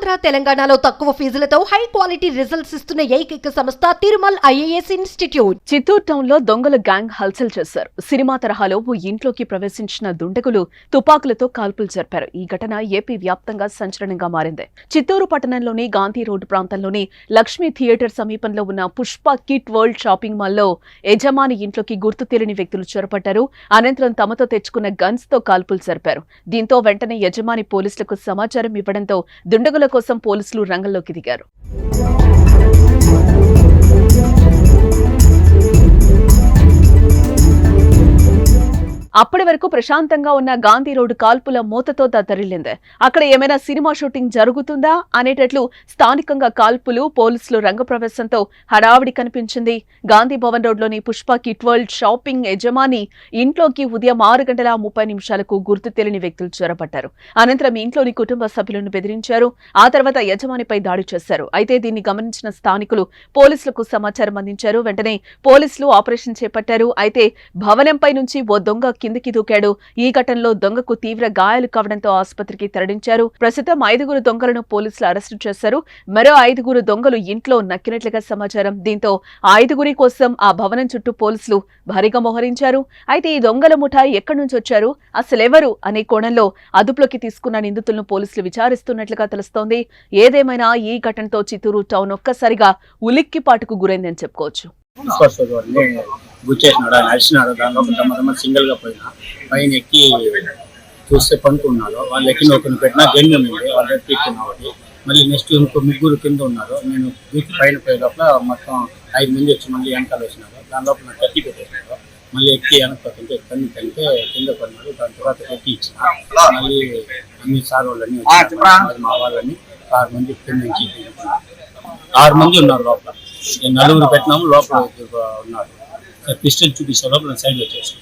ఆంధ్ర తెలంగాణలో తక్కువ ఫీజులతో high quality results ఇస్తున్న ఏకైక సంస్థ Tirumal IAS institute. Chittoor town లో దొంగల గ్యాంగ్ హల్చల్ చేశారు. సినిమా తరహాలో ఓ ఇంట్లోకి ప్రవేశించిన దుండగులు తుపాకులతో కాల్పులు జరిపారు. ఈ ఘటన ఏపీ వ్యాప్తంగా సంచలనంగా మారింది. చిత్తూరు పట్టణంలోని గాంధీ రోడ్డు ప్రాంతంలోని లక్ష్మీ థియేటర్ సమీపంలో ఉన్న పుష్ప కిట్ వరల్డ్ షాపింగ్ మాల్లో యజమాని ఇంట్లోకి గుర్తు తెలియని వ్యక్తులు చొరబడ్డారు. అనంతరం తమతో తెచ్చుకున్న గన్స్ తో కాల్పులు జరిపారు. దీంతో వెంటనే యజమాని పోలీసులకు సమాచారం ఇవ్వడంతో దుండగుల కోసం పోలీసులు రంగంలోకి దిగారు. అప్పటి వరకు ప్రశాంతంగా ఉన్న గాంధీ రోడ్డు కాల్పుల మూతతో దద్దరిల్లింది. అక్కడ ఏమైనా సినిమా షూటింగ్ జరుగుతుందా అనేటట్లు స్థానికంగా కాల్పులు, పోలీసులు రంగప్రవేశంతో హడావిడి కనిపించింది. గాంధీ భవన్ రోడ్లోని పుష్ప కిట్ వరల్డ్ షాపింగ్ యజమాని ఇంట్లోకి ఉదయం 6:30 గుర్తు తెలియని వ్యక్తులు చొరబడ్డారు. అనంతరం ఇంట్లోని కుటుంబ సభ్యులను బెదిరించారు. ఆ తర్వాత యజమానిపై దాడి చేశారు. అయితే దీన్ని గమనించిన స్థానికులు పోలీసులకు సమాచారం అందించారు. వెంటనే పోలీసులు ఆపరేషన్ చేపట్టారు. అయితే భవనంపై నుంచి ఓ దొంగ కిందికి దూకాడు. ఈ ఘటనలో దొంగకు తీవ్ర గాయాలు కావడంతో ఆసుపత్రికి తరలించారు. ప్రస్తుతం 5 దొంగలను పోలీసులు అరెస్టు చేశారు. మరో 5 దొంగలు ఇంట్లో నక్కినట్లుగా సమాచారం. దీంతో 5 కోసం ఆ భవనం చుట్టూ పోలీసులు భారీగా మోహరించారు. అయితే ఈ దొంగల ముఠా ఎక్కడి నుంచి వచ్చారు, అసలెవరు అనే కోణంలో అదుపులోకి తీసుకున్న నిందితులను పోలీసులు విచారిస్తున్నట్లుగా తెలుస్తోంది. ఏదేమైనా ఈ ఘటనతో చిత్తూరు టౌన్ ఒక్కసారిగా ఉలిక్కిపాటుకు గురైందని చెప్పుకోవచ్చు. గుచ్చేసినాడు, ఆయన అరిచినాడు. దానిలో కొంతమంది సింగిల్ గా పైన ఎక్కి చూస్తే పనుకున్నాడు. వాళ్ళు ఎక్కిన ఒకరిని పెట్టినా గన్ను ఉంది, వాళ్ళు ఎక్కినాడు. మళ్ళీ నెక్స్ట్ ఇంకో 3 కింద ఉన్నారు. నేను వీటి పైన పోయే లోపల మొత్తం 5 మంది వచ్చి మళ్ళీ వెనకాల వచ్చినారు. దాని లోపల నాకు కత్తి పెట్టేసినాడు. మళ్ళీ ఎక్కి వెనక్కి కన్ను కలితే కింద పడినాడు. దాని తర్వాత కత్తి ఇచ్చిన మళ్ళీ అన్ని సార్ వాళ్ళని మా వాళ్ళని 6 మంది కింద నుంచి 6 మంది ఉన్నారు లోపల. 4 పెట్టినాము, లోపల ఉన్నారు. పిస్టల్ చూపిస్తే లోపల సైడ్ వచ్చేసి